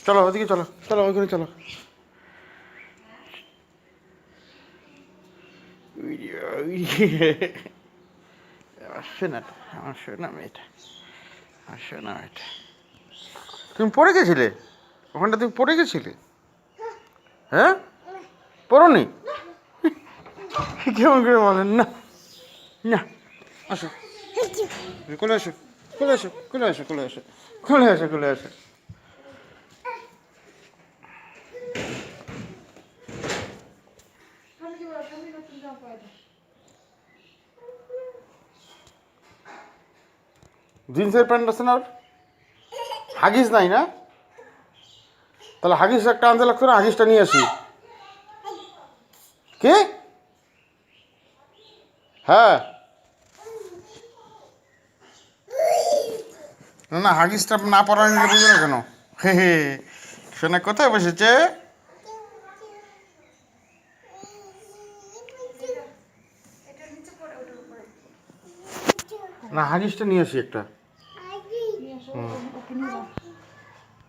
চলো ওদিকে, চলো চলো ওইখানে চলো। আমার শোনাটা, আমার শোনা মেয়েটা, আমার শোনা মেয়েটা। তুমি পড়ে গেছিলে ওখানটা, তুমি পড়ে গেছিলে? হ্যাঁ, পড়োনি? কেমন করে বলেন না? না, আসো, কোলে আসো, কোলে আসো, কোলে আসো, কোলে আসো, কোলে আসো, কোলে আসো। জিন্সের প্যান্ট আছে না? হাগিস নাই না? তাহলে হাগিস একটা আনতে লাগতো না, হাগিসটা নিয়ে আসি। কে? হ্যাঁ, না না, হাগিসটা না পরা নিলে বুঝো না কেন? হে হে, শোনা কোথায় বসেছে? না, হাগিসটা নিয়ে আসি একটা।